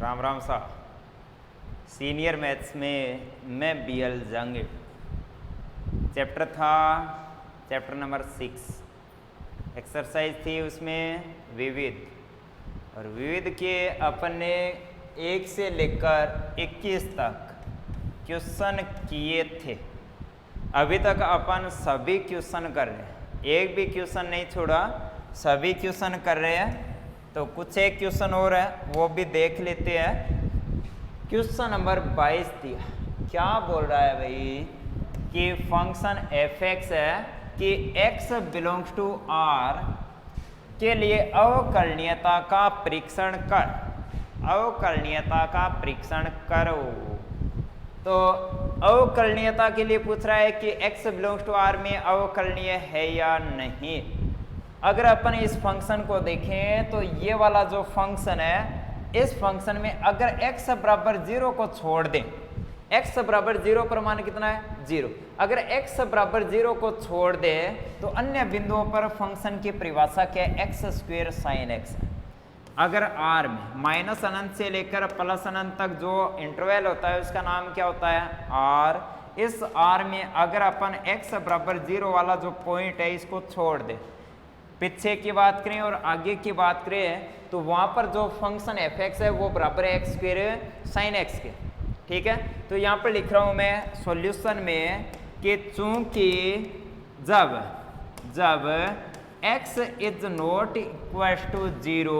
राम राम सा senior maths में मैं BL जंग। चैप्टर था चैप्टर नंबर 6। एक्सरसाइज थी उसमें विविध, और विविध के अपन ने 1 से लेकर 21 तक क्वेश्चन किए थे। अभी तक अपन सभी क्वेश्चन कर रहे हैं, एक भी क्वेश्चन नहीं छोड़ा, सभी क्वेश्चन कर रहे हैं। तो कुछ एक क्वेश्चन और है वो भी देख लेते हैं। क्वेश्चन नंबर 22 दिया, क्या बोल रहा है भाई कि फंक्शन f(x) है कि x बिलोंग्स टू r के लिए अवकलनीयता का परीक्षण कर, अवकलनीयता का परीक्षण करो। तो अवकलनीयता के लिए पूछ रहा है कि x बिलोंग्स टू r में अवकलनीय है या नहीं। अगर अपन इस फंक्शन को देखें तो ये वाला जो फंक्शन है, इस फंक्शन में अगर x बराबर 0 को छोड़ दें, x बराबर 0 पर मान कितना है 0, अगर x बराबर 0 को छोड़ दे तो अन्य बिंदुओं पर फंक्शन की परिभाषा क्या है, x² sin x है। अगर r में माइनस अनंत से लेकर प्लस अनंत तक जो इंटरवल होता है उसका नाम क्या होता है r। इस r में अगर अपन x बराबर 0 वाला जो पॉइंट है इसको छोड़ दे, पीछे की बात करें और आगे की बात करें तो वहां पर जो फंक्शन f(x) है वो बराबर है x² sin x के। ठीक है, तो यहाँ पर लिख रहा हूं मैं सॉल्यूशन में कि चूंकि जब x is not equal to 0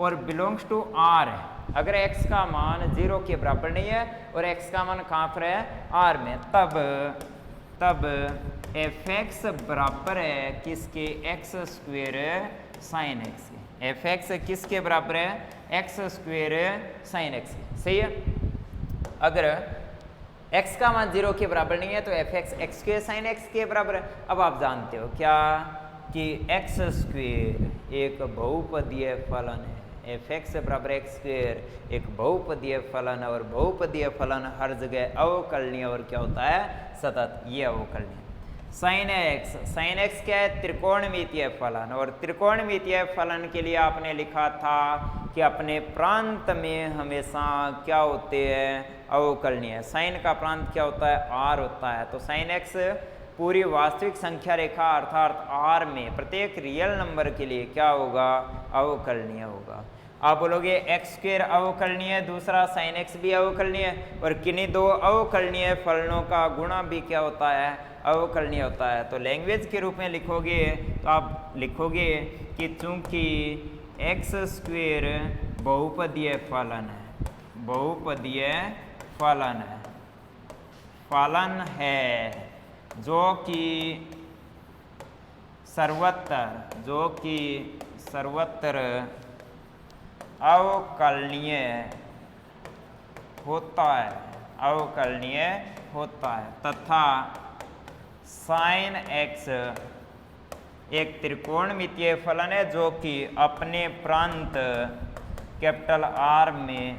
और बिलोंग्स टू r है, अगर x का मान 0 के बराबर नहीं है और x का मान कहाँ पर है r में, तब f(x) बराबर है किसके, x² sin x के। f(x) किसके बराबर है, x² sin x के। सही है, अगर x का मान 0 के बराबर नहीं है तो f(x) x² sin x के बराबर है। अब आप जानते हो क्या कि x² एक बहुपदीय फलन है, f(x) बराबर x² एक बहुपदीय फलन है, और बहुपदीय फलन हर जगह अवकलनीय और क्या होता है सतत, ये अवकलनीय। sin x क्या है, त्रिकोणमितीय फलन, और त्रिकोणमितीय फलन के लिए आपने लिखा था कि अपने प्रांत में हमेशा क्या होते हैं अवकलनीय। साइन का प्रांत क्या होता है r होता है। तो sin x पूरी वास्तविक संख्या रेखा अर्थात r में प्रत्येक रियल नंबर के लिए क्या होगा, अवकलनीय होगा। आप बोलोगे x² अवकलनीय, दूसरा sin x भी अवकलनीय, और किन्हीं दो अवकलनीय फलनों का गुणा भी क्या होता है, अवकलनीय होता है। तो लैंग्वेज के रूप में लिखोगे तो आप लिखोगे कि चूंकि x² बहुपदीय फलन है, बहुपदीय फलन है जो कि सर्वत्र अवकलनीय होता है, तथा sin x एक त्रिकोणमितीय फलन है जो कि अपने प्रांत कैपिटल R में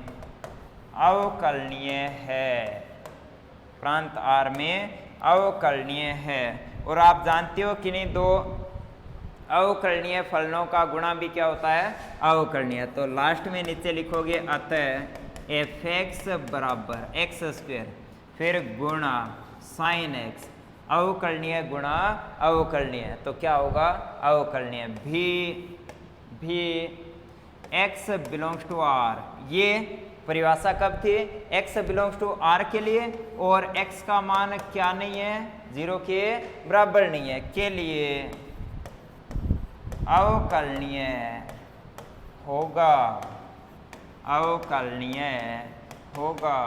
अवकलनीय है, प्रांत R में अवकलनीय है। और आप जानते हो कि नहीं दो अवकलनीय फलनों का गुणा भी क्या होता है, अवकलनीय। तो लास्ट में नीचे लिखोगे अतः f(x) बराबर x², फिर गुणा sin x, अवकलनीय गुणा अवकलनीय, तो क्या होगा अवकलनीय। भी x बिलोंग्स टू r, ये परिभाषा कब थी, x बिलोंग्स टू r के लिए, और x का मान क्या नहीं है 0 के बराबर नहीं है के लिए अवकलनीय होगा, अवकलनीय होगा।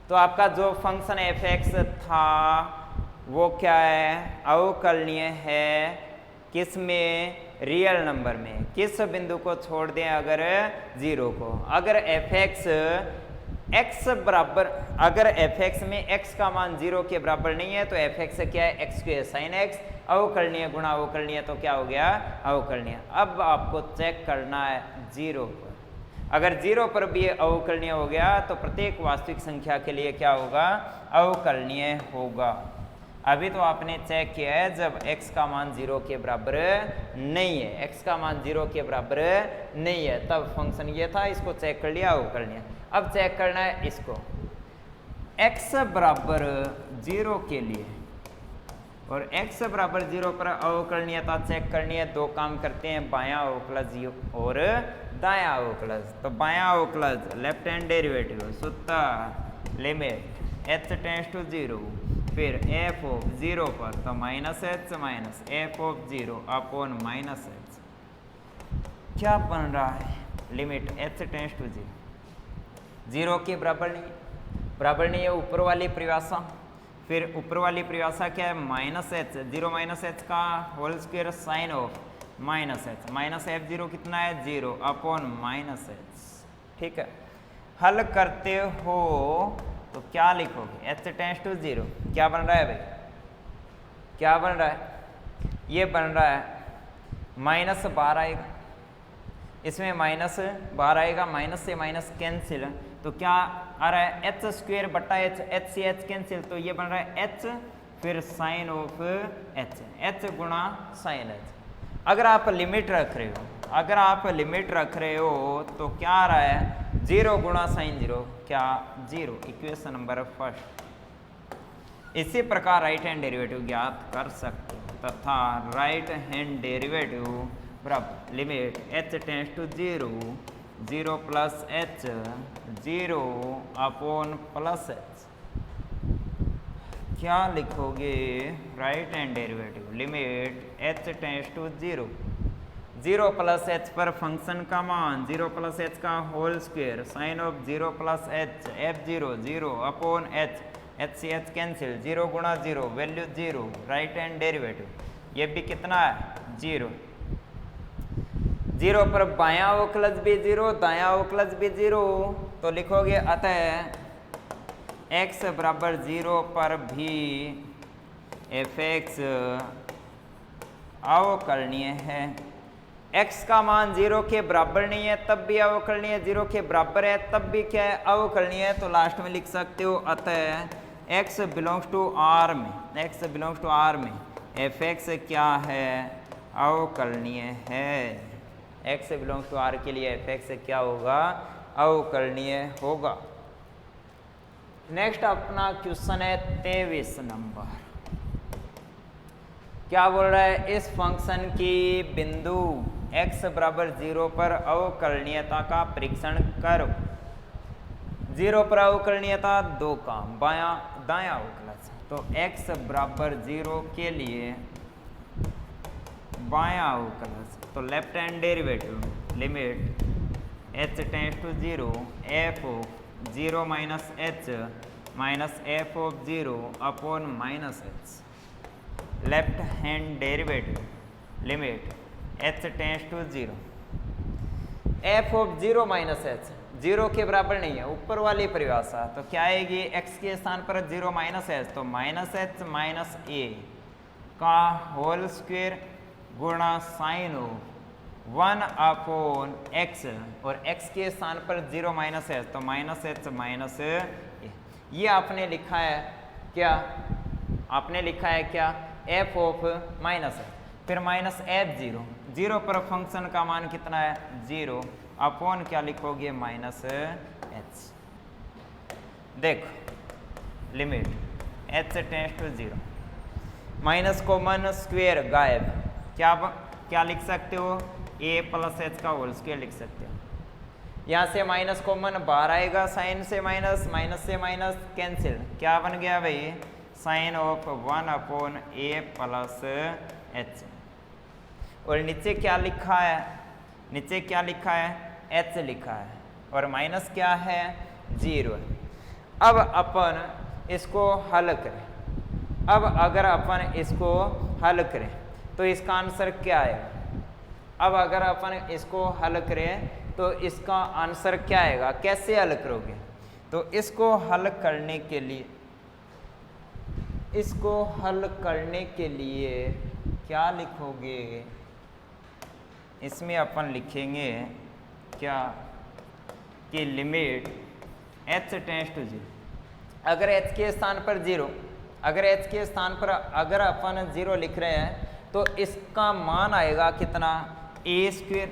तो आपका जो फंक्शन f(x) था वो क्या है, अवकलनीय है, किस में, रियल नंबर में। किस बिंदु को छोड़ दें, अगर 0 को। अगर f(x) में x का मान 0 के बराबर नहीं है तो f(x) क्या है, x² sin x, अवकलनीय गुणा अवकलनीय, तो क्या हो गया अवकलनीय। अब आपको चेक करना है 0 पर, अगर 0 पर भी अवकलनीय हो गया तो प्रत्येक वास्तविक संख्या के लिए क्या होगा, अवकलनीय होगा। अभी तो आपने चेक किया है जब x का मान 0 के बराबर नहीं है, x का मान 0 के बराबर नहीं है तब फंक्शन ये था, इसको चेक कर लिया, वो कर लिया। अब चेक करना है इसको x बराबर 0 के लिए, और x बराबर 0 पर अवकलनीयता चेक करनी है। दो काम करते हैं, बायां अवकलज और दायां अवकलज। तो बायां अवकलज लेफ्ट हैंड डेरिवेटिव सूत्र लिमिट h टेंड्स टू 0, फिर f ऑफ 0 पर तो minus h minus f of 0 upon minus H, क्या बन रहा है, लिमिट h टेंड्स टू 0 के बराबर नहीं है ऊपर वाली परिभाषा। फिर ऊपर वाली परिभाषा क्या है, माइनस एच, 0 माइनस एच का whole square sine of minus h, minus f 0 कितना है 0 अपॉन माइनस एच। ठीक है, हल करते हो तो क्या लिखोगे, h टेंड्स टू 0 क्या बन रहा है भाई, क्या बन रहा है, ये बन रहा है माइनस 12 आएगा, इसमें माइनस 12 आएगा, माइनस से माइनस कैंसिल, तो क्या आ रहा है एच स्क्वेयर बटा एच, एच से एच कैंसिल, तो ये बन रहा है एच फिर साइन ऑफ एच, एच गुणा साइन एच। अगर आप लिमिट रख रहे हो, अगर आप लिमिट रख रहे हो तो क्या आ रहा है 0 गुणा साइन 0, क्या 0, इक्वेशन नंबर फर्स्ट। इसी प्रकार राइट हैंड डेरिवेटिव ज्ञात कर सकते हो तथा राइट हैंड डेरिवेटिव बराबर limit h tends to 0, 0 plus h 0 upon plus h, क्या लिखोगे, right hand derivative limit h tends to 0, 0 plus h पर फंक्शन का मान 0 प्लस h का whole square sine of 0 plus h f 0 0 upon h, h से h cancel, 0 गुणा 0 value 0, right hand derivative ये भी कितना है 0, 0 पर बायां अवकलज भी 0 दायां अवकलज भी 0, तो लिखोगे अतः x बराबर 0 पर भी fx अवकलनीय है। x का मान 0 के बराबर नहीं है तब भी अवकलनीय है, 0 के बराबर है तब भी क्या है अवकलनीय है, तो लास्ट में लिख सकते हो अतः x बिलोंग्स टू r में, x बिलोंग्स टू r में fx क्या है अवकलनीय है, x बिलोंग्स टू r के लिए fx क्या होगा अवकलनीय होगा। नेक्स्ट अपना क्वेश्चन है 23 नंबर, क्या बोल रहा है, इस फंक्शन की बिंदु x बराबर 0 पर अवकलनीयता का परीक्षण करो। 0 पर अवकलनीयता दो काम, बायां दायां अवकलज, तो x बराबर 0 के लिए बायां अवकलज, तो left hand derivative limit h tends to 0 f of 0 minus h minus f of 0 upon minus h, left hand derivative limit h tends to 0, f of 0 minus h 0 के बराबर नहीं है ऊपर वाली परिभाषा, तो क्या आएगी x के स्थान पर 0 माइनस h, तो माइनस h माइनस a का होल स्क्वायर गुणा साइन ऑफ 1 अपॉन x, और x के स्थान पर 0 माइनस h, तो माइनस h माइनस a, ये आपने लिखा है क्या, आपने लिखा है क्या f ऑफ माइनस है, फिर माइनस एफ 0, 0 पर फंक्शन का मान कितना है 0 अपॉन क्या लिखोगे माइनस h। देखो limit h tends to 0, minus common square गायब, क्या लिख सकते हो a प्लस h का होल स्क्वायर लिख सकते हो, यहाँ से माइनस कॉमन बाहर आएगा, साइन से माइनस, माइनस से माइनस कैंसिल, क्या बन गया भाई साइन ऑफ 1 अपॉन a प्लस h, और नीचे क्या लिखा है, नीचे क्या लिखा है h लिखा है, और माइनस क्या है 0 है। अब अपन इसको हल करें, अब अगर अपन इसको हल करें तो इसका आंसर क्या आएगा, अब अगर अपन इसको हल करें तो इसका आंसर क्या आएगा, कैसे हल करोगे, तो इसको हल करने के लिए, इसको हल करने के लिए क्या लिखोगे, इसमें अपन लिखेंगे क्या कि लिमिट h टेंड्स टू 0, अगर h के स्थान पर 0 अगर h के स्थान पर अगर अपन 0 लिख रहे हैं तो इसका मान आएगा कितना a²।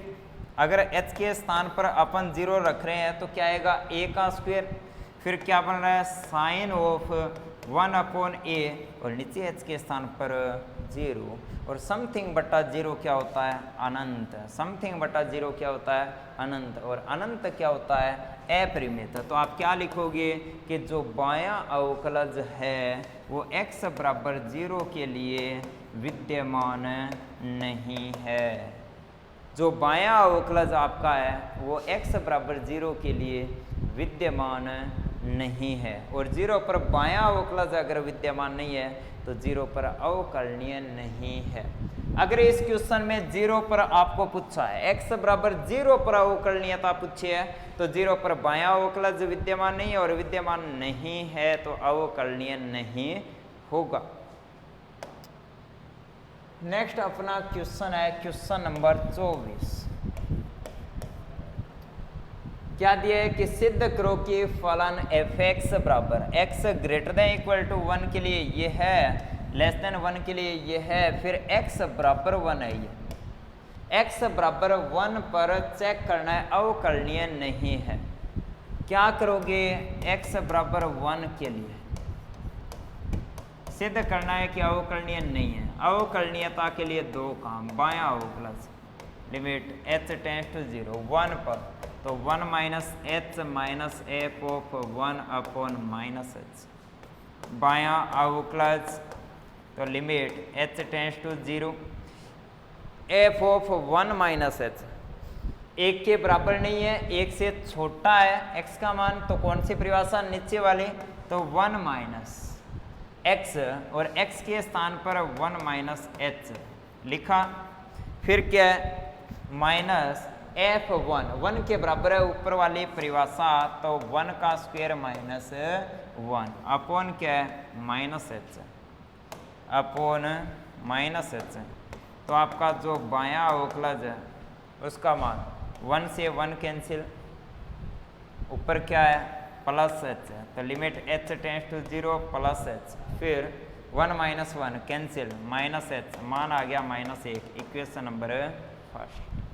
अगर h के स्थान पर अपन 0 रख रहे हैं तो क्या आएगा a का स्क्वायर। फिर क्या बन रहा है साइन ऑफ 1/a और नीचे h के स्थान पर 0 और समथिंग बटा 0 क्या होता है अनंत। समथिंग बटा 0 क्या होता है अनंत और अनंत क्या होता है अपरिमित। तो आप क्या लिखोगे कि जो बायां अवकलज है वो x बराबर 0 के लिए विद्यमान नहीं है। जो बायां अवकलज आपका है वो x बराबर 0 के लिए विद्यमान नहीं है और 0 पर बायां अवकलज अगर विद्यमान नहीं है तो 0 पर अवकलनीय नहीं है। अगर इस क्वेश्चन में 0 पर आपको पूछा है x बराबर 0 पर अवकलनीयता पूछी है तो 0 पर बायां अवकलज विद्यमान नहीं है और विद्यमान नहीं है तो अवकलनीय नहीं होगा। नेक्स्ट अपना क्वेश्चन है क्वेश्चन नंबर 24। क्या दिया है कि सिद्ध करो कि फलन f(x) बराबर x greater than equal to 1 के लिए ये है, लेस देन 1 के लिए ये है, फिर x बराबर 1 है। ये x बराबर 1 पर चेक करना है अवकलनीय नहीं है। क्या करोगे x बराबर 1 के लिए सिद्ध करना है कि अवकलनीय नहीं है। अवकलनीयता के लिए दो काम, बायां अवकलज लिमिट h टेंड्स टू 0 1 पर तो 1 minus h minus f of 1 upon minus h। बायां अवकलज तो limit h tends to 0 f of 1 minus h 1 के बराबर नहीं है, 1 से छोटा है x का मान, तो कौन सी परिभाषा नीचे वाली तो 1 माइनस x और x के स्थान पर 1 माइनस h लिखा। फिर क्या है माइनस f(1) 1 के बराबर है ऊपर वाली परिभाषा तो 1 का स्क्वायर माइनस 1 अपॉन क्या है minus h upon minus h। तो आपका जो बायां अवकलज है उसका मान 1 से 1 कैंसिल, ऊपर क्या है प्लस h तो limit h tends to 0 plus h, फिर 1 माइनस 1 कैंसिल माइनस h, मान आ गया माइनस 1। Equation number first.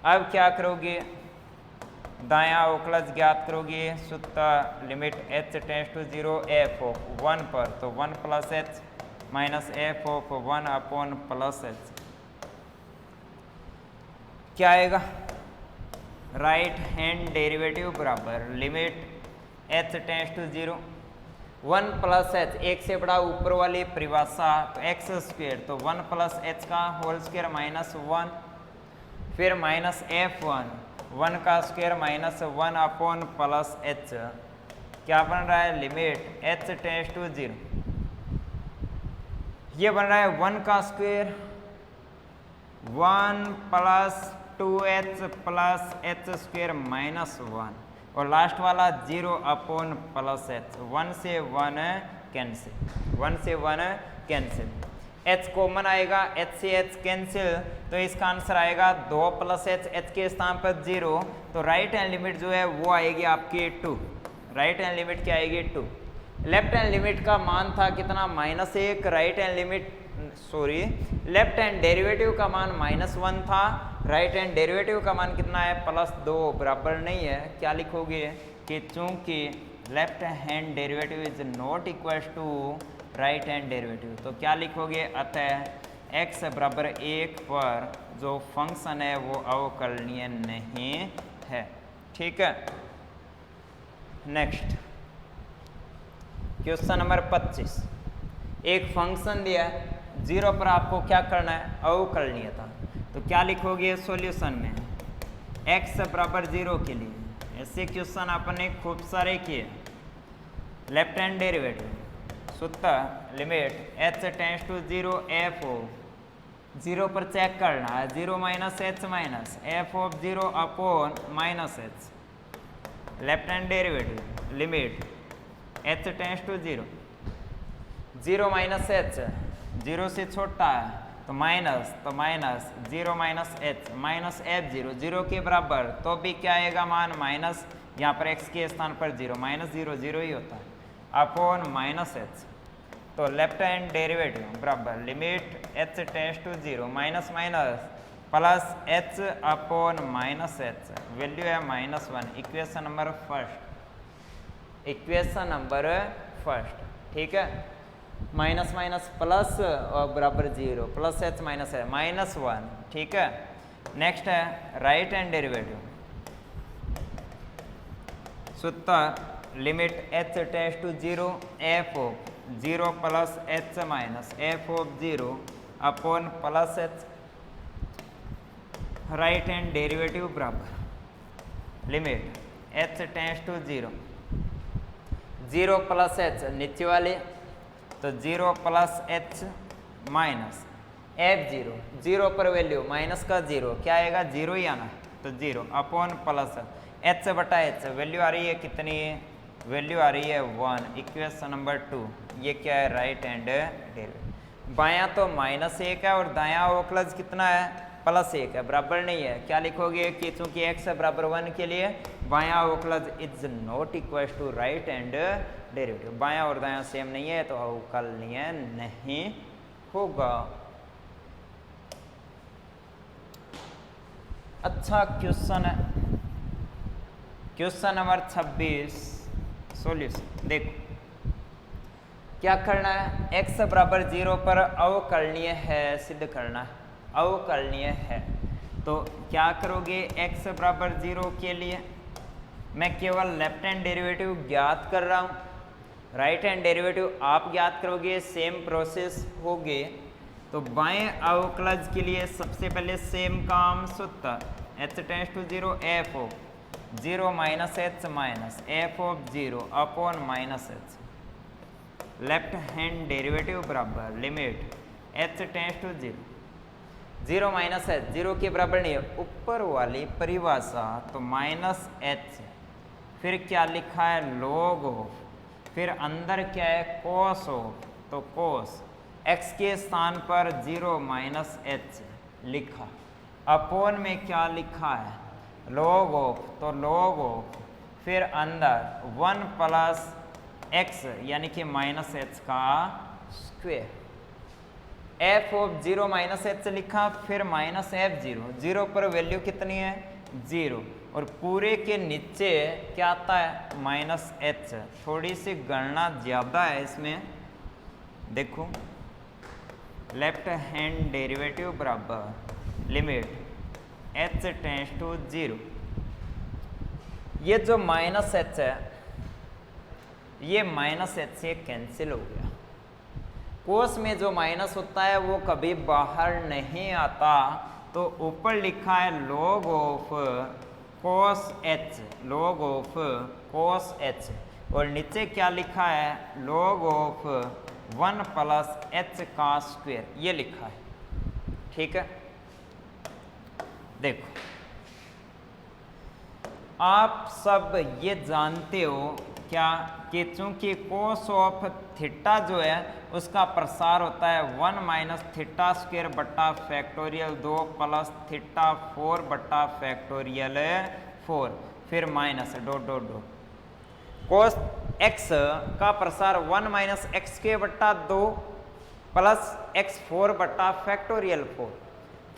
अब क्या करोगे दायां अवकलज ज्ञात करोगे सूत्र limit h tends to 0 f of 1 पर तो 1 plus h minus f of 1 upon plus h क्या आएगा राइट हैंड डेरिवेटिव बराबर limit h tends to 0 1 plus h 1 से बड़ा ऊपर वाली परिभाषा तो x स्क्वायर तो 1 प्लस h का होल स्क्वायर माइनस 1, फिर माइनस f(1) 1 का square minus 1 upon plus h क्या बन रहा है लिमिट h टेंड्स टू 0। ये बन रहा है 1 का square 1 plus 2h plus h square minus 1 और लास्ट वाला 0 अपॉन प्लस h। 1 से 1 कैंसिल, 1 से 1 कैंसिल, h कॉमन आएगा, h से h कैंसिल तो इसका आंसर आएगा 2 प्लस h के स्थान पर 0 तो राइट हैंड लिमिट जो है वो आएगी आपकी 2। राइट हैंड लिमिट क्या आएगी 2। लेफ्ट हैंड लिमिट का मान था कितना -1, right hand limit sorry left hand derivative का मान -1 था, राइट हैंड डेरिवेटिव का मान कितना है +2 बराबर नहीं है। क्या लिखोगे कि चूंकि left hand derivative is not equal to right hand derivative तो क्या लिखोगे अतः x बराबर 1 पर जो फंक्शन है वो अवकलनीय नहीं है। ठीक है नेक्स्ट क्वेश्चन नंबर 25। एक फंक्शन दिया है 0 पर आपको क्या करना है अवकलनीयता, तो क्या लिखोगे सॉल्यूशन में x बराबर 0 के लिए। ऐसे क्वेश्चन आपने खूब सारे किए। लेफ्ट हैंड डेरिवेटिव सूत्र limit h tends to 0 f of 0 पर चेक करना है 0 minus h minus f of 0 upon minus h। Left hand derivative limit h tends to 0 0 minus h 0 से छोटा है तो minus 0 minus h minus f(0) 0 के बराबर तो भी क्या आएगा मान माइनस, यहाँ पर x के स्थान पर 0 -0 0 ही होता है अपॉन माइनस h। तो लेफ्ट हैंड डेरिवेटिव बराबर limit h tends to 0 minus minus plus h upon minus h, value है -1, equation number first, equation number first, ठीक है। माइनस माइनस प्लस और बराबर 0, प्लस h माइनस है -1, ठीक है। नेक्स्ट है राइट हैंड डेरिवेटिव, सूत्र limit h tends to 0 f of 0 plus h minus f of 0 upon plus h, right hand derivative बराबर limit h tends to 0, 0 plus h नीचे वाले तो 0 प्लस h माइनस f0, 0 पर value minus का 0 क्या आएगा 0 ही आना, तो 0 अपॉन प्लस h बटा h, वैल्यू आ रही है कितनी, वैल्यू आ रही है 1, इक्वेशन नंबर 2, ये क्या है राइट हैंड डेरिवेटिव। बायां तो -1 है और दायां अवकलज कितना है +1 है, बराबर नहीं है, क्या लिखोगे कि चूंकि x बराबर 1 के लिए बायां अवकलज is not equal to right hand derivative, बायां और दायां सेम नहीं है तो अवकलनीय नहीं होगा। अच्छा क्वेश्चन है, क्वेश्चन नंबर 26 सॉल्यूशन। देखो क्या करना है, x बराबर 0 पर अवकलनीय है सिद्ध करना है, अवकलनीय है, तो क्या करोगे x बराबर 0 के लिए मैं केवल लेफ्ट हैंड डेरिवेटिव ज्ञात कर रहा हूँ, राइट हैंड डेरिवेटिव आप ज्ञात करोगे, सेम प्रोसेस होगी। तो बाएं अवकलज के लिए सबसे पहले सेम काम, सूत्र h tends to 0 f of 0 minus h minus f of 0 upon minus h, left hand derivative बराबर limit h tends to 0, 0 minus h 0 के बराबर नहीं है, ऊपर वाली परिभाषा तो माइनस h, फिर क्या लिखा है log ऑफ, फिर अंदर क्या है cos ऑफ, तो cos x के स्थान पर 0 माइनस h लिखा, अपोन में क्या लिखा है log ऑफ, तो log ऑफ, फिर अंदर 1 प्लस x यानी कि माइनस h का square, f of 0 minus h लिखा, फिर माइनस f0, 0 पर वैल्यू कितनी है 0, और पूरे के नीचे क्या आता है माइनस h, थोड़ी सी गणना ज़्यादा है इसमें, देखो लेफ्ट हैंड डेरिवेटिव बराबर लिमिट h टेंड्स टू 0, ये जो माइनस h है ये माइनस h से कैंसिल हो गया, कोस में जो माइनस होता है वो कभी बाहर नहीं आता, तो ऊपर लिखा है log of cos h, log of cos h, और नीचे क्या लिखा है log ऑफ 1 प्लस h का स्क्वायर, ये लिखा है, ठीक है। देखो आप सब ये जानते हो क्या कि चूंकि cos ऑफ थीटा जो है उसका प्रसार होता है 1 माइनस थीटा स्क्वायर बट्टा फैक्टोरियल 2 प्लस थीटा 4 बट्टा फैक्टोरियल 4, फिर minus dot dot dot, cos x का प्रसार 1 माइनस एक्स स्क्वायर बट्टा 2 प्लस x 4 बट्टा फैक्टोरियल 4,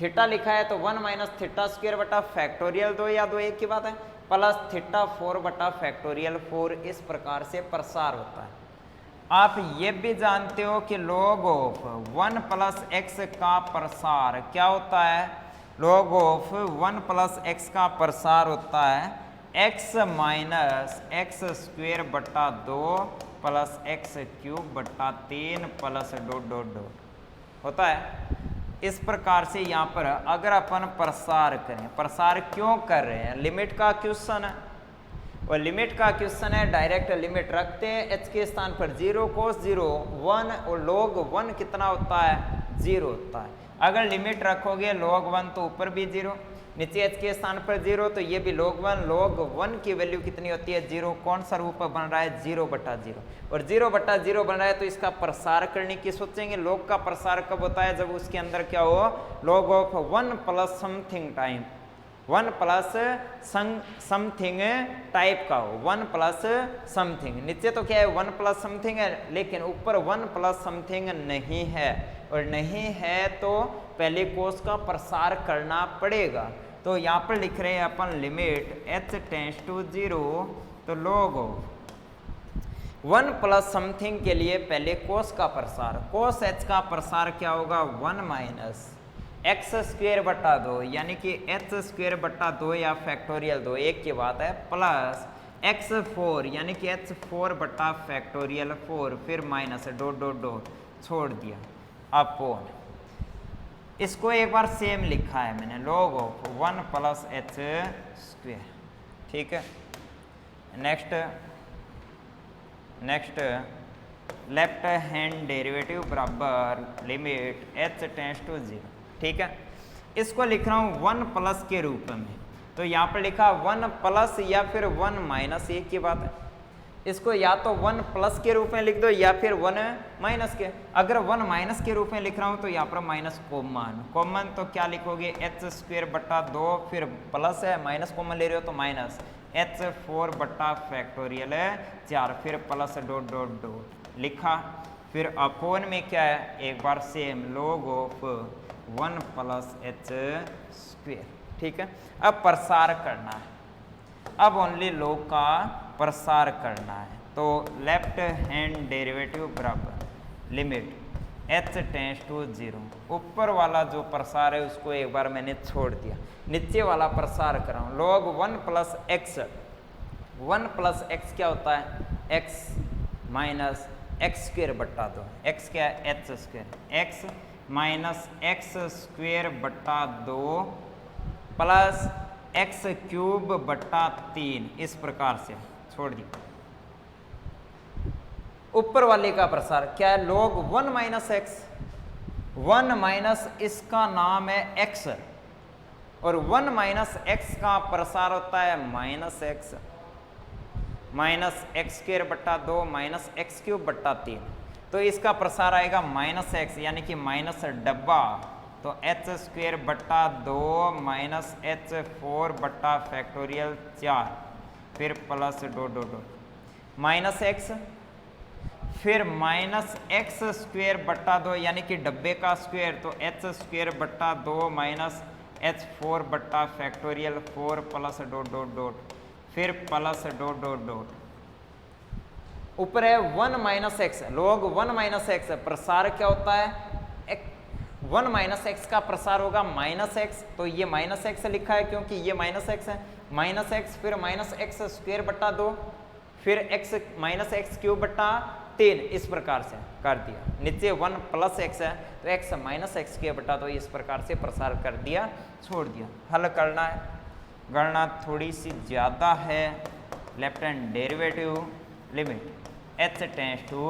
थीटा लिखा है तो 1 माइनस थीटा स्क्वायर बटा फैक्टोरियल 2 या 2 एक की बात है, प्लस थीटा 4 बटा फैक्टोरियल 4, इस प्रकार से प्रसार होता है। आप ये भी जानते हो कि log ऑफ 1 प्लस एक्स का प्रसार क्या होता है, log ऑफ 1 प्लस एक्स का प्रसार होता है x माइनस एक्स स्क्वेयर बटा 2 प्लस एक्स क्यूब बटा 3 प्लस डॉट डॉट डॉट होता है। इस प्रकार से यहाँ पर अगर अपन प्रसार करें, प्रसार क्यों कर रहे हैं, लिमिट का क्वेश्चन है, और लिमिट का क्वेश्चन है, डायरेक्ट लिमिट रखते हैं h के स्थान पर 0 cos 0 1 और log 1 कितना होता है 0 होता है। अगर लिमिट रखोगे log 1 तो ऊपर भी 0, नीचे h के स्थान पर 0 तो ये भी log 1 की वैल्यू कितनी होती है 0, कौन सा रूप बन रहा है 0 बटा 0, और 0 बटा 0 बन रहा है तो इसका प्रसार करने की सोचेंगे। log का प्रसार कब होता है, जब उसके अंदर क्या हो log of 1 plus something time 1 plus something type का हो, 1 प्लस समथिंग। नीचे तो क्या है 1 प्लस समथिंग है, लेकिन ऊपर 1 प्लस समथिंग नहीं है, और नहीं है तो पहले कोस का प्रसार करना पड़ेगा। तो यहाँ पर लिख रहे हैं अपन लिमिट h टेंड्स टू 0, तो log ऑफ 1 प्लस समथिंग के लिए पहले कोस का प्रसार, कोस h का प्रसार क्या होगा 1 माइनस एक्स स्क्वेयर बटा 2, यानी कि एच स्क्वेयर बटा 2 या फैक्टोरियल 2 एक की बात है, प्लस एक्स 4 यानी कि एच 4 बटा फैक्टोरियल 4, फिर माइनस डॉट डॉट डॉट छोड़ दिया अपॉन, इसको एक बार सेम लिखा है मैंने log of 1 plus h square. ठीक है, नेक्स्ट लेफ्ट हैंड डेरिवेटिव बराबर लिमिट h टेंड्स टू 0। ठीक है, इसको लिख रहा हूँ 1 प्लस के रूप में, तो यहाँ पर लिखा 1 प्लस या फिर 1 माइनस, एक की बात है। इसको या तो 1 प्लस के रूप में लिख दो या फिर 1 माइनस के। अगर 1 माइनस के रूप में लिख रहा हूँ तो यहाँ पर माइनस कॉमन, तो क्या लिखोगे एच स्क्वेयर बटा 2, फिर प्लस है माइनस कॉमन ले रहे हो तो माइनस एच 4 बटा फैक्टोरियल 4, फिर प्लस डॉट डॉट डॉट लिखा, फिर अपॉन में क्या है एक बार same log of 1 plus h square. ठीक है, अब प्रसार करना है, अब ओनली log का प्रसार करना है, तो लेफ्ट हैंड डेरिवेटिव बराबर लिमिट h टेंड्स टू 0, ऊपर वाला जो प्रसार है उसको एक बार मैंने छोड़ दिया, नीचे वाला प्रसार कर रहा हूँ log 1 plus x, 1 plus x क्या होता है x माइनस एक्स स्क्वेयर बटा 2, x क्या है H square, x minus x square बटा 2 प्लस एक्स क्यूब बटा 3, इस प्रकार से छोड़ दी। ऊपर वाले का प्रसार क्या है log 1 माइनस एक्स, 1 माइनस इसका नाम है x, और 1 माइनस एक्स का प्रसार होता है minus x, minus x square बटा 2 माइनस एक्स क्यूब बटा 3, तो इसका प्रसार आएगा माइनस एक्स यानी कि माइनस डब्बा, तो एच स्क्वेयर बटा 2 माइनस एच 4 बटा फैक्टोरियल 4, फिर plus dot dot dot minus x, फिर माइनस एक्स स्क्वेयर बटा 2 यानी कि डब्बे का स्क्वेयर, तो एच स्क्वेयर बटा 2 माइनस एच 4 बटा factorial 4 plus dot dot dot, फिर प्लस डॉट डॉट डॉट, ऊपर है 1 minus x, log 1 minus x, प्रसार क्या होता है 1 माइनस एक्स का प्रसार होगा माइनस एक्स, तो ये माइनस एक्स लिखा है क्योंकि ये माइनस एक्स है, माइनस एक्स फिर माइनस एक्स स्क्वेयर बटा 2, फिर एक्स माइनस एक्स क्यूब बटा 3, इस प्रकार से कर दिया। नीचे 1 प्लस एक्स है तो एक्स माइनस एक्स के बटा 2, इस प्रकार से प्रसार कर दिया, छोड़ दिया। हल करना है, गणना थोड़ी सी ज़्यादा है, left hand derivative limit h tends to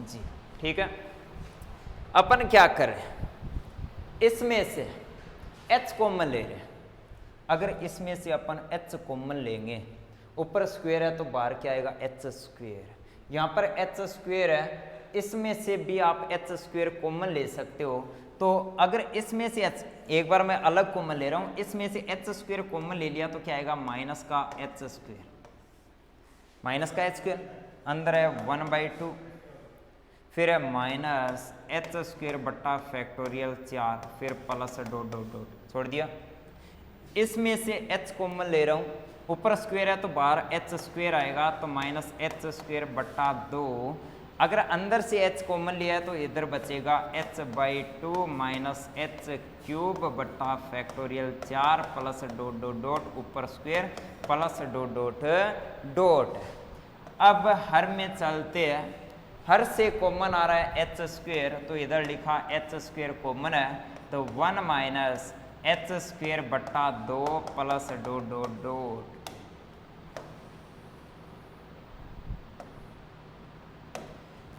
0। ठीक है, अपन क्या करें, इसमें से h कॉमन ले रहे हैं, अगर इसमें से अपन h कॉमन लेंगे, ऊपर स्क्वायर है तो बाहर क्या आएगा h स्क्वायर, यहाँ पर h स्क्वायर है, इसमें से भी आप h स्क्वायर कॉमन ले सकते हो। तो अगर इसमें से h, एक बार मैं अलग कॉमन ले रहा हूँ, इसमें से h स्क्वायर कॉमन ले लिया तो क्या आएगा माइनस का h स्क्वायर, माइनस का h स्क्वायर अंदर है 1/2, फिर है माइनस एच स्क्वेयर बटा फैक्टोरियल 4, फिर प्लस डॉट डॉट डॉट छोड़ दिया। इसमें से h कॉमन ले रहा हूँ, ऊपर स्क्वेयर है तो बाहर h स्क्वेयर आएगा, तो माइनस एच स्क्वेयर बटा 2, अगर अंदर से h कॉमन लिया है तो इधर बचेगा h/2 माइनस एच क्यूब बटा factorial 4 plus dot dot dot, ऊपर square plus dot dot dot. अब हर में चलते हैं, हर से कॉमन आ रहा है एच स्क्वेयर, तो इधर लिखा एच स्क्वेयर कॉमन है, तो 1 माइनस एच स्क्वेयर बटा 2 plus dot dot dot.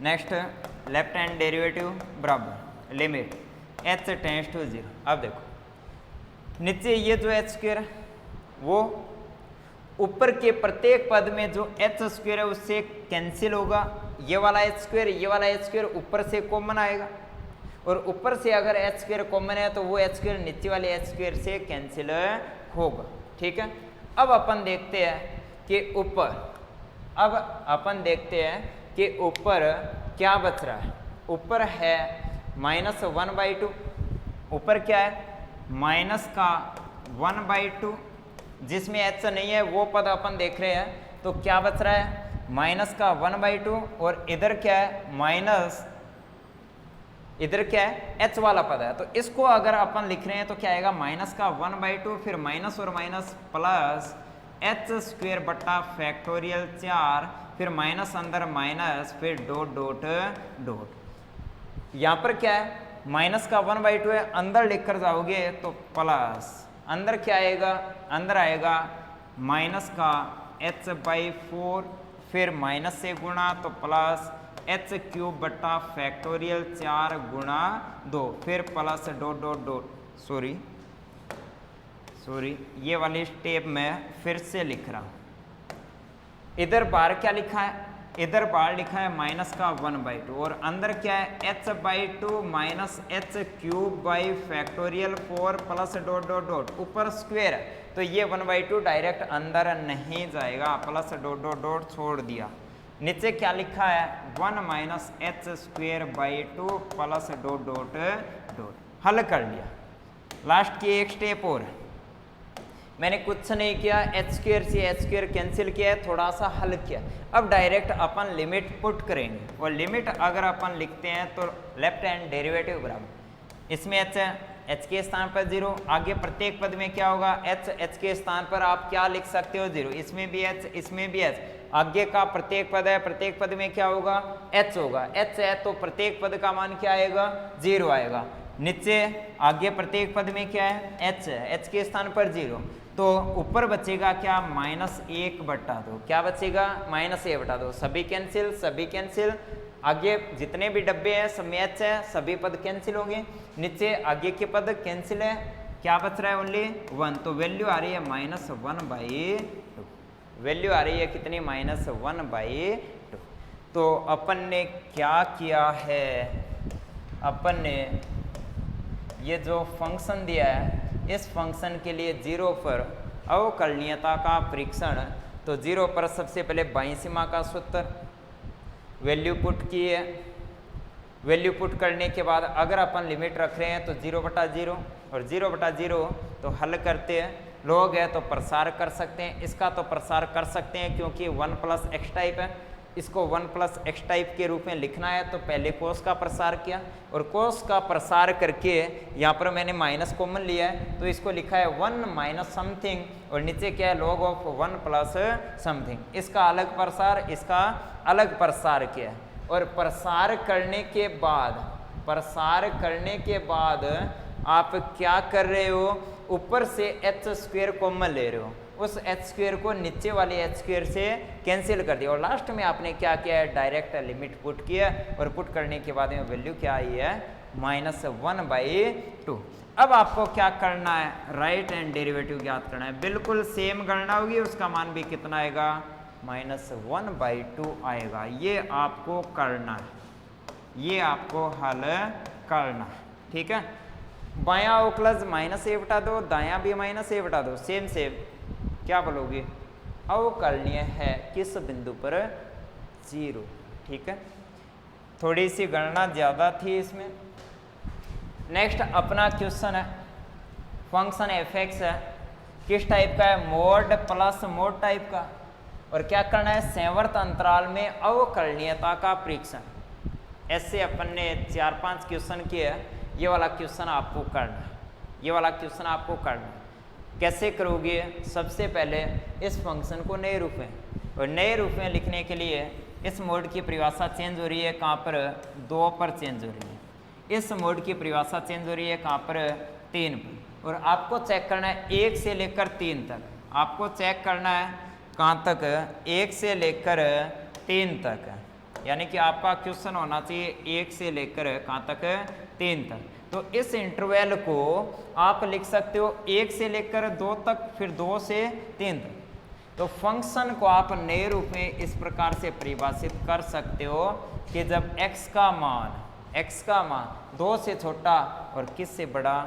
Next left hand derivative बराबर लिमिट h टेंड्स टू 0। अब देखो नीचे ये जो एच स्क्वेयर है वो ऊपर के प्रत्येक पद में जो एच स्क्वेयर है उससे कैंसिल होगा, ये वाला एच स्क्वेयर ऊपर से कॉमन आएगा, और ऊपर से अगर एच स्क्वेयर कॉमन है तो वो एच स्क्वेयर नीचे वाले एच स्क्वेयर से कैंसिल होगा। ठीक है। अब अपन देखते हैं कि ऊपर क्या बच रहा है। ऊपर है -1/2, ऊपर क्या है माइनस का 1/2, जिसमें h नहीं है वो पद अपन देख रहे हैं। तो क्या बच रहा है माइनस का 1/2, और इधर क्या है इधर क्या है h वाला पद है। तो इसको अगर अपन लिख रहे हैं तो क्या आएगा माइनस का 1/2, फिर माइनस और माइनस प्लस h² बट्टा फैक्टोरियल 4, फिर माइनस अंदर माइनस, फिर डॉट डॉट डॉट। यहाँ पर क्या है माइनस का 1/2 है, अंदर लिख कर जाओगे तो प्लस, अंदर क्या आएगा अंदर आएगा माइनस का h/4, फिर माइनस से गुणा तो प्लस h³ बट्टा फैक्टोरियल 4 गुणा 2, फिर plus dot dot dot. Sorry ये वाली स्टेप में फिर से लिख रहा हूं। इधर बार क्या लिखा है, इधर बार लिखा है माइनस का 1/2, और अंदर क्या है h/2 minus h³ by factorial 4 plus dot dot dot, ऊपर स्क्वायर है तो ये 1/2 डायरेक्ट अंदर नहीं जाएगा, प्लस डॉट डॉट डॉट छोड़ दिया। नीचे क्या लिखा है 1 minus h²/2 plus dot dot dot. हल कर लिया। लास्ट की एक स्टेप और, मैंने कुछ नहीं किया, h² से h² कैंसिल किया है, थोड़ा सा हल किया। अब डायरेक्ट अपन लिमिट पुट करेंगे, और लिमिट अगर अपन लिखते हैं तो लेफ्ट हैंड डेरिवेटिव बराबर, इसमें h के स्थान पर 0, आगे प्रत्येक पद में क्या होगा h के स्थान पर आप क्या लिख सकते हो 0, इसमें भी h इसमें भी h, आगे का प्रत्येक पद है, प्रत्येक पद में क्या होगा h होगा, h है तो प्रत्येक पद का मान क्या आएगा 0 आएगा। नीचे आगे प्रत्येक पद में क्या है h है, h के स्थान पर 0, तो ऊपर बचेगा क्या -1/2, क्या बचेगा -1/2, सभी कैंसिल, आगे जितने भी डब्बे हैं सब में h है, सभी पद कैंसिल होंगे, नीचे आगे के पद कैंसिल है, क्या बच रहा है ओनली 1, तो वैल्यू आ रही है -1/2, वैल्यू आ रही है कितनी -1/2। तो अपन ने क्या किया है, अपन ने ये जो फंक्शन दिया है इस फंक्शन के लिए 0 पर अवकलनीयता का परीक्षण, तो 0 पर सबसे पहले बाईं सीमा का सूत्र वैल्यू पुट की है। वैल्यू पुट करने के बाद अगर अपन लिमिट रख रहे हैं तो 0/0, और 0/0 तो हल करते हैं, लोग है तो प्रसार कर सकते हैं, इसका तो प्रसार कर सकते हैं क्योंकि 1 + x टाइप है, इसको 1 + x टाइप के रूप में लिखना है तो पहले कोस का प्रसार किया, और कोस का प्रसार करके यहाँ पर मैंने माइनस कॉमन लिया है तो इसको लिखा है 1 माइनस समथिंग, और नीचे क्या है log ऑफ 1 + समथिंग, इसका अलग प्रसार, इसका अलग प्रसार किया। और प्रसार करने के बाद आप क्या कर रहे हो, ऊपर से h² कॉमन ले रहे हो, उस h² को नीचे वाले h² से कैंसिल कर दिया, और लास्ट में आपने क्या किया है डायरेक्ट लिमिट पुट किया, और पुट करने के बाद में वैल्यू क्या आई है -1/2। अब आपको क्या करना है, राइट हैंड डेरिवेटिव ज्ञात करना है, बिल्कुल सेम गणना होगी, उसका मान भी कितना आएगा -1/2 आएगा। ये आपको करना है, ये आपको हल करना है, ठीक है। बायां अवकलज -a/2, दायां भी -a/2, सेम क्या बोलोगे अवकलनीय है किस बिंदु पर 0, ठीक है। थोड़ी सी गणना ज्यादा थी इसमें। नेक्स्ट अपना क्वेश्चन है, फंक्शन f(x) है, किस टाइप का है मोड प्लस मोड टाइप का, और क्या करना है संवर्त अंतराल में अवकलनीयता का परीक्षण। ऐसे अपन ने 4-5 क्वेश्चन किए, ये वाला क्वेश्चन आपको करना है, ये वाला क्वेश्चन आपको करना है। कैसे करोगे, सबसे पहले इस फंक्शन को नए रूप में, और नए रूप में लिखने के लिए इस मोड की परिभाषा चेंज हो रही है, कहाँ पर 2 पर चेंज हो रही है, इस मोड की परिभाषा चेंज हो रही है कहाँ पर 3 पर, और आपको चेक करना है 1 से लेकर 3 तक, आपको चेक करना है कहाँ तक 1 से लेकर 3 तक, यानी कि आपका क्वेश्चन होना चाहिए 1 से लेकर कहाँ तक 3 तक। तो इस इंटरवल को आप लिख सकते हो 1 से लेकर 2 तक, फिर 2 से 3 तक। तो फंक्शन को आप नए रूप में इस प्रकार से परिभाषित कर सकते हो कि जब x का मान 2 से छोटा और किस से बड़ा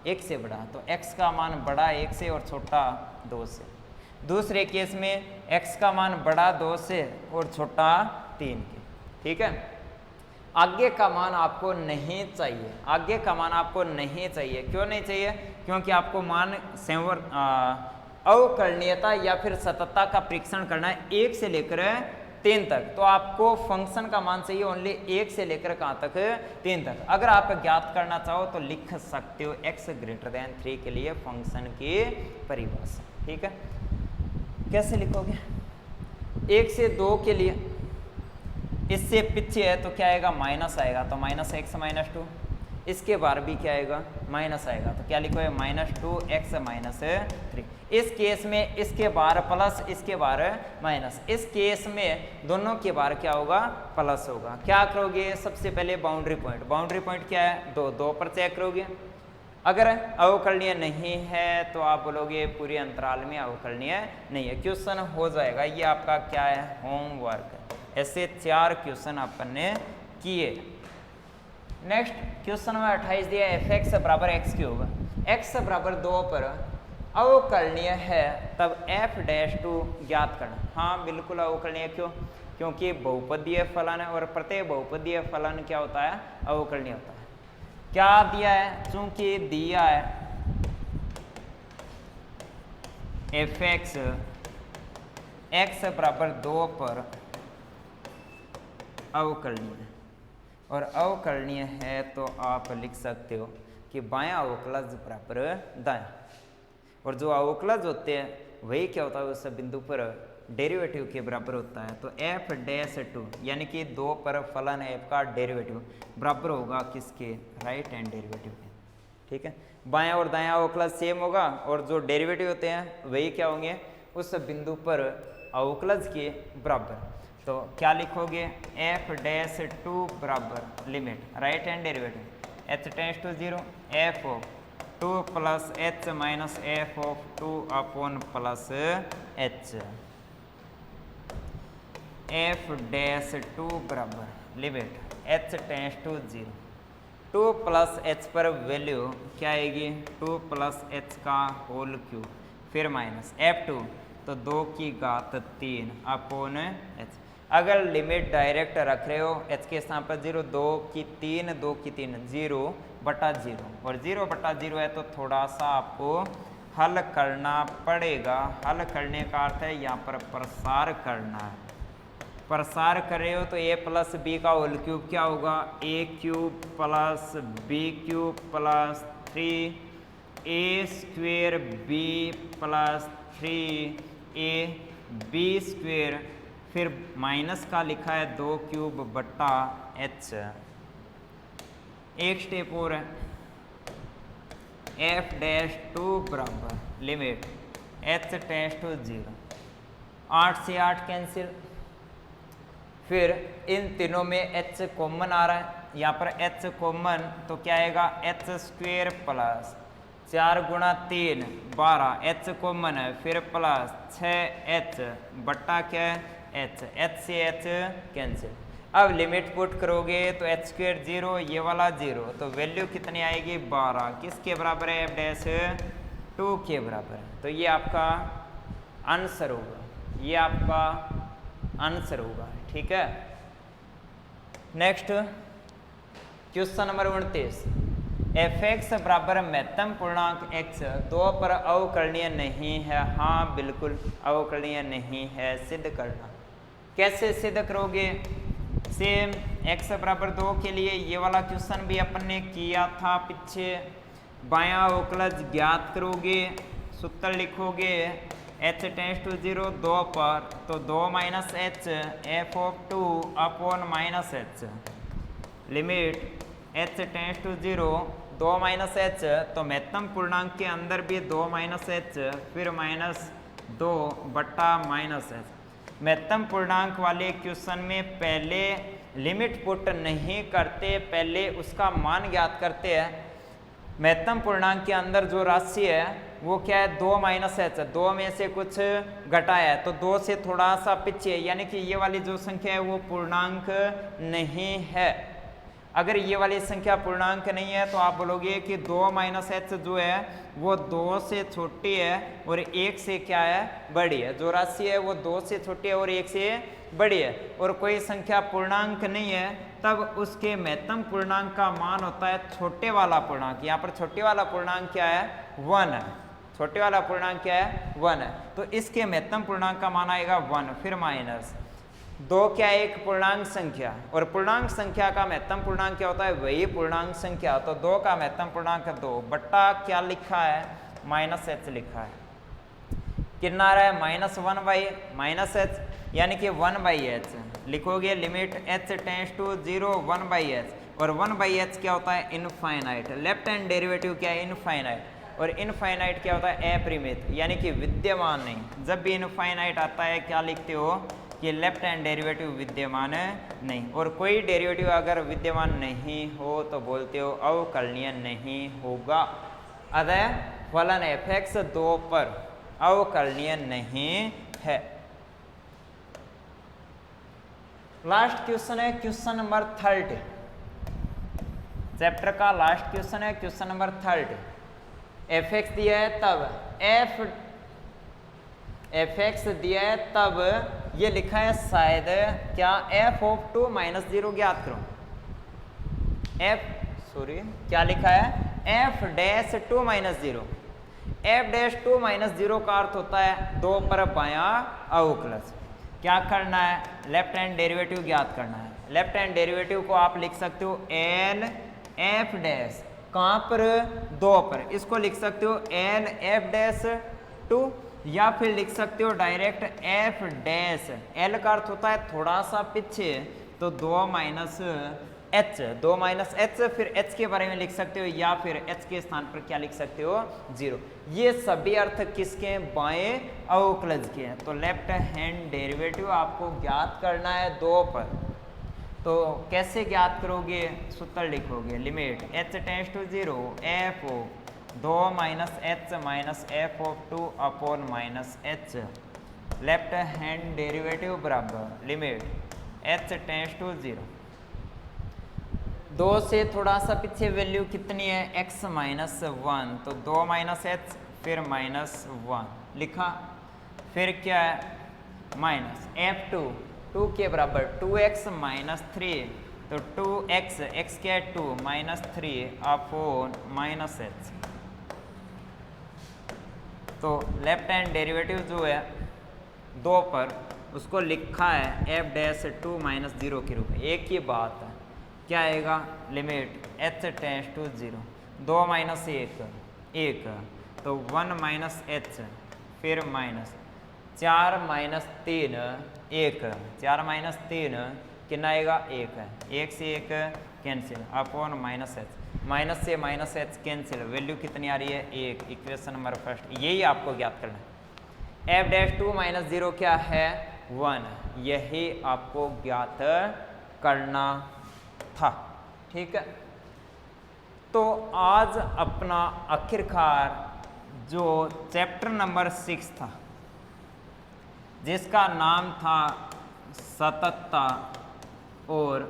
1 से बड़ा, तो x का मान बड़ा 1 से और छोटा 2 से। दूसरे केस में x का मान बड़ा 2 से और छोटा 3 के। ठीक है, आगे का मान आपको नहीं चाहिए, आगे का मान आपको नहीं चाहिए। क्यों नहीं चाहिए? क्योंकि आपको मान अवकलनीयता या फिर सततता का परीक्षण करना है 1 से लेकर 3 तक, तो आपको फंक्शन का मान चाहिए ओनली 1 से लेकर कहाँ तक? 3 तक। अगर आप ज्ञात करना चाहो तो लिख सकते हो x ग्रेटर देन 3 के लिए फंक्शन की परिभाषा। ठीक है, कैसे लिखोगे? 1 से 2 के लिए इससे पीछे है तो क्या आएगा? माइनस आएगा, तो -x -2। इसके बार भी क्या आएगा? माइनस आएगा, तो क्या लिखोगे? -2x -3। इस केस में इसके बार प्लस, इसके बार माइनस। इस केस में दोनों के बार क्या होगा? प्लस होगा। क्या करोगे? सबसे पहले बाउंड्री पॉइंट, बाउंड्री पॉइंट क्या है? 2 पर चेक करोगे। अगर अवकलनीय नहीं है तो आप बोलोगे पूरे अंतराल में अवकलनीय नहीं है, क्वेश्चन हो जाएगा। ये आपका क्या है? होमवर्क। ऐसे 4 क्वेश्चन अपन ने किए। नेक्स्ट क्वेश्चन में 28 दिया f(x) बराबर x³ x बराबर 2 पर अवकलनीय है तब f'2 ज्ञात करना। हाँ बिल्कुल अवकलनीय। क्यों? क्योंकि बहुपदीय फलन है और प्रत्येक बहुपदीय फलन क्या होता है? अवकलनीय होता है। क्या दिया है? चूंकि दिया है f(x) x बराबर 2 पर अवकलनीय और अवकलनीय है तो आप लिख सकते हो कि बायां अवकलज बराबर दायां, और जो अवकलज होते हैं वही क्या होता है? उस बिंदु पर डेरिवेटिव के बराबर होता है। तो f'2 यानी कि 2 पर फलन f का डेरिवेटिव बराबर होगा किसके? राइट हैंड डेरिवेटिव के। ठीक है, बायां और दायां अवकलज सेम होगा और जो डेरिवेटिव होते हैं वही क्या होंगे? उस बिंदु पर अवकलज के बराबर। तो क्या लिखोगे? f'2 बराबर limit right hand derivative h tends to 0 f(2 + h - f(2) upon plus h। f'2 बराबर limit h tends to 0 2 + h पर वैल्यू क्या आएगी? 2 + h का होल क्यूब, फिर माइनस f2 तो 2 की घात 3 अपॉन h। अगर लिमिट डायरेक्ट रख रहे हो h के स्थान पर 0, 2 की 3 2 की 3 0/0 और 0/0 है तो थोड़ा सा आपको हल करना पड़ेगा। हल करने का अर्थ है यहाँ पर प्रसार करना है। प्रसार कर रहे हो तो a + b का होल क्यूब क्या होगा? a³ + b³ + 3a² b + 3ab², फिर माइनस का लिखा है 2³ h। एक स्टेप और है f'2 बराबर लिमिट h टेंड्स टू 0 8 से 8 कैंसिल, फिर इन तीनों में h कॉमन आ रहा है, यहाँ पर h कॉमन तो क्या आएगा? h² + 4 × 3 12 h कॉमन है, फिर प्लस 6h बट्टा क्या है? h से h कैंसिल। अब लिमिट पुट करोगे तो h² 0 ये वाला 0 तो वैल्यू कितनी आएगी? 12। किसके बराबर है? f'2 के बराबर है। तो ये आपका आंसर होगा, ये आपका आंसर होगा। ठीक है, नेक्स्ट क्वेश्चन नंबर 29 f(x) बराबर महत्तम पूर्णांक x 2 पर अवकलनीय नहीं है। हाँ बिल्कुल अवकलनीय नहीं है, सिद्ध करना। कैसे सिद्ध करोगे? सेम x बराबर 2 के लिए ये वाला क्वेश्चन भी अपन ने किया था पीछे। बायां अवकलज ज्ञात करोगे, सूत्र लिखोगे h टेंड्स टू 0 2 पर तो 2 - h f(2) upon -h limit h tends to 0 2 - h तो महत्तम पूर्णांक के अंदर भी 2 - h फिर -2 बट्टा -h। महत्तम पूर्णांक वाले क्वेश्चन में पहले लिमिट पुट नहीं करते, पहले उसका मान ज्ञात करते हैं। महत्तम पूर्णांक के अंदर जो राशि है वो क्या है? 2 - h, 2 में से कुछ घटाया है तो 2 से थोड़ा सा पीछे, यानी कि ये वाली जो संख्या है वो पूर्णांक नहीं है। अगर ये वाली संख्या पूर्णांक नहीं है तो आप बोलोगे कि 2 माइनस एच जो है वो 2 से छोटी है और 1 से क्या है, बड़ी है। जो राशि है वो 2 से छोटी है और 1 से बड़ी है और कोई संख्या पूर्णांक नहीं है, तब उसके महत्तम पूर्णांक का मान होता है छोटे वाला पूर्णांक। यहाँ पर छोटे वाला पूर्णांक क्या है, 1 है। छोटे वाला पूर्णांक क्या है, 1 है। तो इसके महत्तम पूर्णांक का मान आएगा 1, फिर माइनस 2 क्या है, एक पूर्णांक संख्या, और पूर्णांक संख्या का महत्तम पूर्णांक क्या होता है, वही पूर्णांक संख्या। तो 2 का महत्तम पूर्णांक है 2 बट्टा क्या लिखा है, माइनस एच लिखा है। कितना आ रहा है, -1 बाई माइनस एच, यानी कि 1 बाई एच लिखोगे। Limit h tends to 0 1 by h, और 1 बाई एच क्या होता है, इनफाइनाइट। लेफ्ट हैंड डेरिवेटिव क्या है, इनफाइनाइट, और इनफाइनाइट क्या होता है, अपरिमित, यानी कि विद्यमान नहीं। जब भी इनफाइनाइट आता है क्या लिखते हो, कि लेफ्ट हैंड डेरिवेटिव विद्यमान नहीं। और कोई डेरिवेटिव अगर विद्यमान नहीं हो तो बोलते हो अवकलनीय नहीं होगा। अतः फलन f(x) 2 पर अवकलनीय नहीं है। लास्ट क्वेश्चन है क्वेश्चन नंबर 30, चैप्टर का लास्ट क्वेश्चन है क्वेश्चन नंबर 30। f(x) दिया है तब f(x) दिया है तब ये लिखा है शायद क्या, f(2 - 0) ज्ञात करो। क्या लिखा है, f(2 - 0). f(2 - 0) का अर्थ होता है 2 पर बायां अवकलज। क्या करना है, लेफ्ट हैंड डेरिवेटिव ज्ञात करना है। लेफ्ट हैंड डेरिवेटिव को आप लिख सकते हो l f', कहाँ पर, 2 पर। इसको लिख सकते हो l f'2, या फिर लिख सकते हो डायरेक्ट f'। l का अर्थ होता है थोड़ा सा पीछे, तो 2 माइनस h, फिर h के बारे में लिख सकते हो, या फिर h के स्थान पर क्या लिख सकते हो, 0। ये सभी अर्थ किसके, बाएं अवकलज के हैं। तो लेफ्ट हैंड डेरिवेटिव आपको ज्ञात करना है 2 पर। तो कैसे ज्ञात करोगे, सूत्र लिखोगे। Limit h tends to 0 f 2 minus h minus f(2) upon minus h। Left hand derivative बराबर लिमिट h टेंड्स टू 0, 2 से थोड़ा सा पीछे वैल्यू कितनी है, x माइनस 1, तो 2 माइनस h फिर माइनस 1 लिखा। फिर क्या है, माइनस f(2) 2 के बराबर 2x माइनस 3, तो 2x, x क्या है 2 माइनस 3 अपॉन माइनस h। तो लेफ्ट हैंड डेरिवेटिव जो है 2 पर, उसको लिखा है f'(2 - 0) के रूप में। एक ही बात है, क्या आएगा, limit h tends to 0, 2 minus 1 तो 1 माइनस h, फिर माइनस 4 माइनस 3 1, 4 माइनस 3 कितना आएगा, 1 है। 1 से 1 cancel upon minus h, minus से माइनस h कैंसिल, वैल्यू कितनी आ रही है, 1। इक्वेशन नंबर फर्स्ट, यही आपको ज्ञात करना है। f'(2 - 0) क्या है, 1, यही आपको ज्ञात करना था। ठीक है, तो आज अपना आखिरकार जो चैप्टर नंबर 6 था, जिसका नाम था सततता और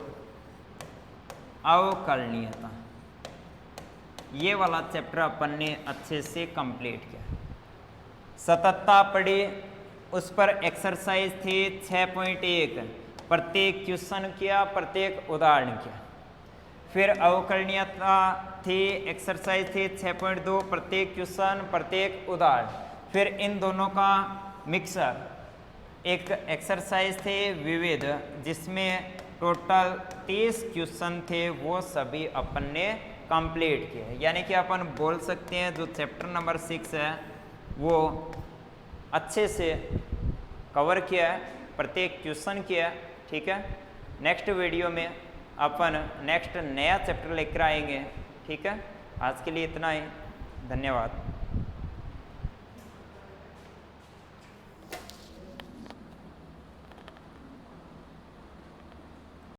अवकलनीयता, ये वाला चैप्टर अपन ने अच्छे से कंप्लीट किया। सततता पढ़ी, उस पर एक्सरसाइज थी 6.1, प्रत्येक क्वेश्चन किया, प्रत्येक उदाहरण किया। फिर अवकलनीयता थी, एक्सरसाइज थी 6.2, प्रत्येक क्वेश्चन, प्रत्येक उदाहरण। फिर इन दोनों का मिक्सर, एक एक्सरसाइज थे विविध, जिसमें टोटल 30 क्वेश्चन थे, वो सभी अपन ने कंप्लीट किए। यानी कि अपन बोल सकते हैं जो चैप्टर नंबर 6 है वो अच्छे से कवर किया है, प्रत्येक क्वेश्चन किया है। ठीक है, नेक्स्ट वीडियो में अपन नेक्स्ट नया चैप्टर लेकर आएंगे। ठीक है, आज के लिए इतना ही, धन्यवाद।